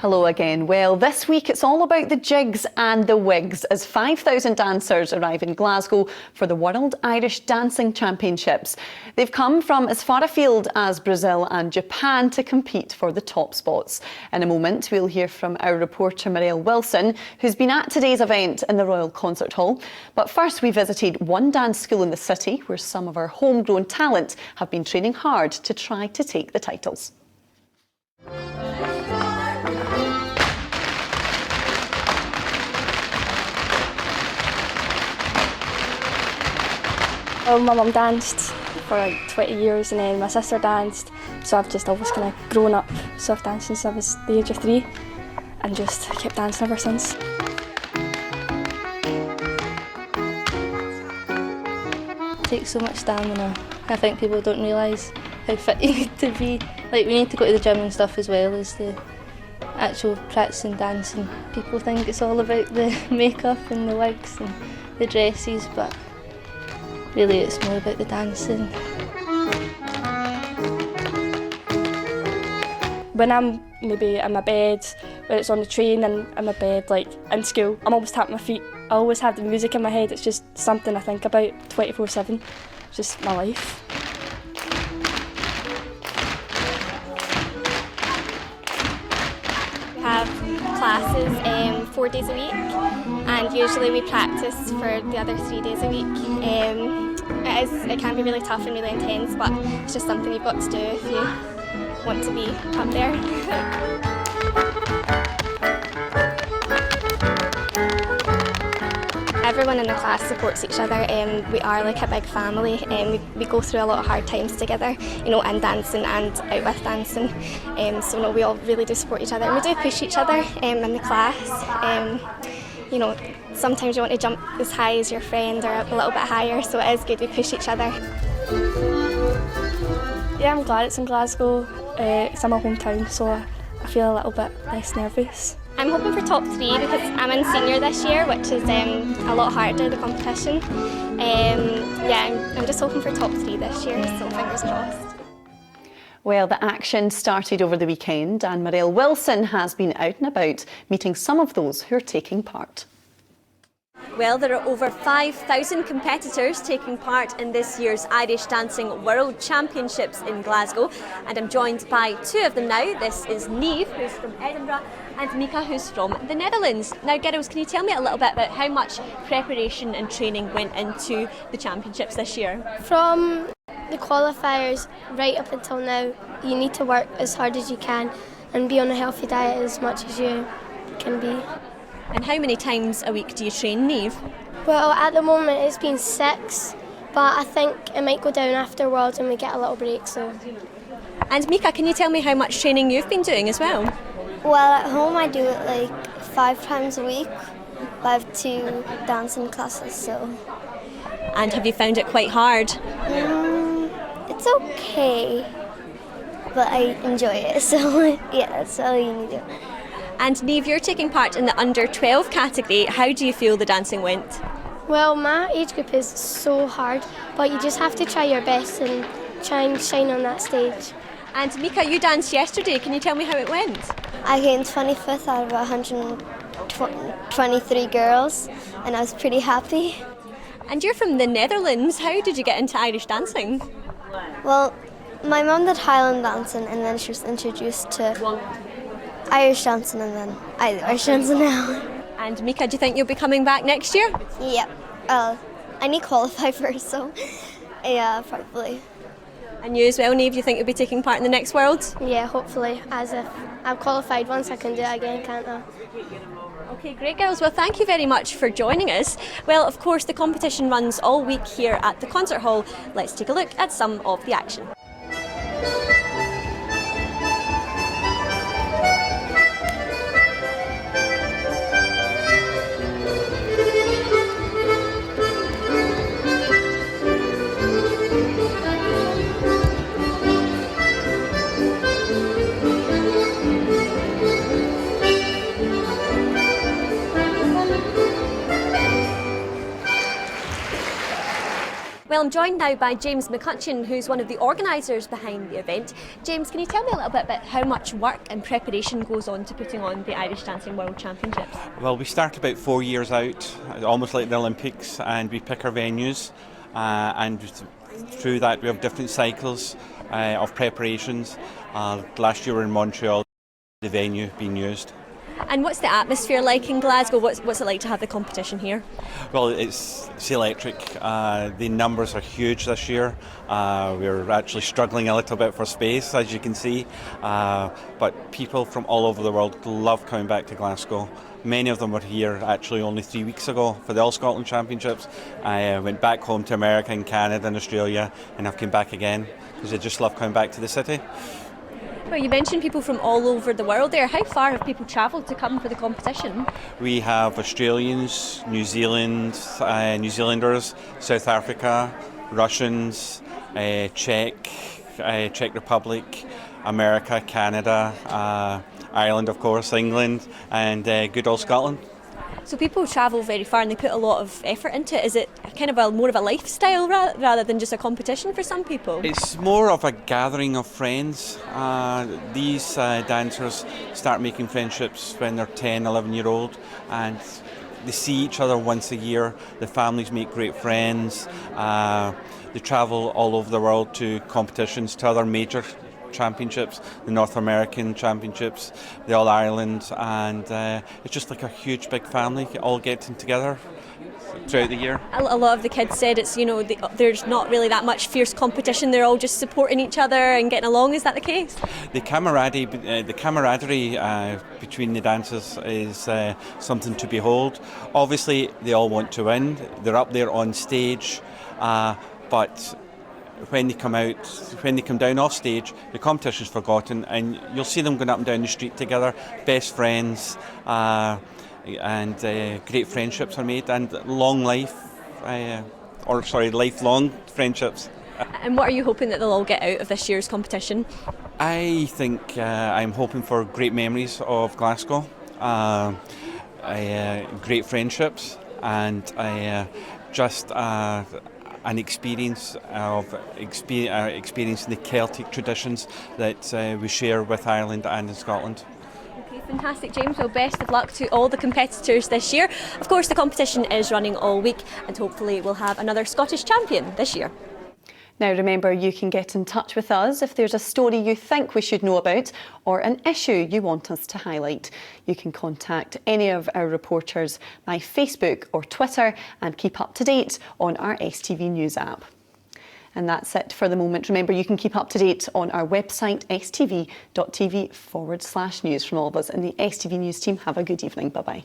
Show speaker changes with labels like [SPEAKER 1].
[SPEAKER 1] Hello again. Well, this week it's all about the jigs and the wigs as 5,000 dancers arrive in Glasgow for the World Irish Dancing Championships. They've come from as far afield as Brazil and Japan to compete for the top spots. In a moment, we'll hear from our reporter Marielle Wilson, who's been at today's event in the Royal Concert Hall. But first, we visited one dance school in the city where some of our homegrown talent have been training hard to try to take the titles.
[SPEAKER 2] Well, my mum danced for like 20 years and then my sister danced, so I've just always kind of grown up. So I've danced since I was the age of 3 and just kept dancing ever since.
[SPEAKER 3] It takes so much stamina. I think people don't realise how fit you need to be. Like, we need to go to the gym and stuff as well as the actual practicing dancing. People think it's all about the makeup and the wigs and the dresses, but really it's more about the dancing.
[SPEAKER 2] When I'm maybe in my bed, when it's on the train and in my bed, like in school, I'm always tapping my feet. I always have the music in my head. It's just something I think about 24/7. It's just my life.
[SPEAKER 4] We have classes 4 days a week, and usually we practice for the other 3 days a week. It can be really tough and really intense, but it's just something you've got to do if you want to be up there. Everyone in the class supports each other. We are like a big family, and we go through a lot of hard times together, you know, in dancing and out with dancing. So, you know, we all really do support each other, and we do push each other in the class. You know, sometimes you want to jump as high as your friend or a little bit higher, so it is good we push each other.
[SPEAKER 2] Yeah, I'm glad it's in Glasgow. It's in my hometown, so I feel a little bit less nervous.
[SPEAKER 4] I'm hoping for top 3 because I'm in senior this year, which is a lot harder, the competition. Yeah, I'm just hoping for top 3 this year, so fingers crossed.
[SPEAKER 1] Well, the action started over the weekend and Marielle Wilson has been out and about meeting some of those who are taking part.
[SPEAKER 5] Well, there are over 5,000 competitors taking part in this year's Irish Dancing World Championships in Glasgow, and I'm joined by 2 of them now. This is Niamh, who's from Edinburgh, and Mika, who's from the Netherlands. Now, girls, can you tell me a little bit about how much preparation and training went into the championships this year?
[SPEAKER 6] From the qualifiers right up until now, you need to work as hard as you can and be on a healthy diet as much as you can be.
[SPEAKER 5] And how many times a week do you train, Niamh?
[SPEAKER 6] Well, at the moment it's been 6, but I think it might go down after Worlds and we get a little break. So.
[SPEAKER 5] And Mika, can you tell me how much training you've been doing as well?
[SPEAKER 7] Well, at home I do it like 5 times a week. I have 2 dancing classes, so.
[SPEAKER 5] And have you found it quite hard?
[SPEAKER 7] It's okay, but I enjoy it, so yeah, that's all you need to do.
[SPEAKER 5] And Niamh, you're taking part in the under 12 category. How do you feel the dancing went?
[SPEAKER 6] Well, my age group is so hard, but you just have to try your best and try and shine on that stage.
[SPEAKER 5] And Mika, you danced yesterday. Can you tell me how it went?
[SPEAKER 7] I came 25th out of 123 girls, and I was pretty happy.
[SPEAKER 5] And you're from the Netherlands. How did you get into Irish dancing?
[SPEAKER 7] Well, my mum did Highland dancing, and then she was introduced to Irish dancing, and then Irish dancing now.
[SPEAKER 5] And Mika, do you think you'll be coming back next year?
[SPEAKER 7] Yep. I need to qualify first, so yeah, probably.
[SPEAKER 5] And you as well, Niamh, do you think you'll be taking part in the next Worlds?
[SPEAKER 6] Yeah, hopefully, as if I've qualified once, I can do it again, can't I?
[SPEAKER 5] Okay, great girls. Well, thank you very much for joining us. Well, of course, the competition runs all week here at the Concert Hall. Let's take a look at some of the action. Well, I'm joined now by James McCutcheon, who's one of the organisers behind the event. James, can you tell me a little bit about how much work and preparation goes on to putting on the Irish Dancing World Championships?
[SPEAKER 8] Well, we start about 4 years out, almost like the Olympics, and we pick our venues, and through that we have different cycles of preparations. Last year we were in Montreal, the venue being used.
[SPEAKER 5] And what's the atmosphere like in Glasgow? What's it like to have the competition here?
[SPEAKER 8] Well, it's electric. The numbers are huge this year. We're actually struggling a little bit for space, as you can see. But people from all over the world love coming back to Glasgow. Many of them were here actually only 3 weeks ago for the All Scotland Championships. I went back home to America and Canada and Australia, and I've come back again because they just love coming back to the city.
[SPEAKER 5] Well, you mentioned people from all over the world there. How far have people travelled to come for the competition?
[SPEAKER 8] We have Australians, New Zealanders, South Africa, Russians, Czech Republic, America, Canada, Ireland, of course, England, and good old Scotland.
[SPEAKER 5] So people travel very far and they put a lot of effort into it. Is it kind of more of a lifestyle rather than just a competition for some people?
[SPEAKER 8] It's more of a gathering of friends. These dancers start making friendships when they're 10, 11-year-old, and they see each other once a year. The families make great friends. They travel all over the world to competitions, to other major championships, the North American Championships, the All Ireland, and it's just like a huge big family all getting together throughout the year.
[SPEAKER 5] A lot of the kids said it's, there's not really that much fierce competition. They're all just supporting each other and getting along. Is that the case?
[SPEAKER 8] The camaraderie between the dancers is something to behold. Obviously, they all want to win. They're up there on stage, but when they come down off stage, the competition's forgotten, and you'll see them going up and down the street together, best friends, and great friendships are made, and lifelong friendships.
[SPEAKER 5] And what are you hoping that they'll all get out of this year's competition?
[SPEAKER 8] I think I'm hoping for great memories of Glasgow, great friendships, and just an experience of experiencing the Celtic traditions that we share with Ireland and in Scotland.
[SPEAKER 5] Okay, fantastic, James. Well, best of luck to all the competitors this year. Of course, the competition is running all week, and hopefully we'll have another Scottish champion this year.
[SPEAKER 1] Now remember, you can get in touch with us if there's a story you think we should know about or an issue you want us to highlight. You can contact any of our reporters by Facebook or Twitter and keep up to date on our STV News app. And that's it for the moment. Remember, you can keep up to date on our website, stv.tv/news. From all of us in the STV News team, have a good evening. Bye-bye.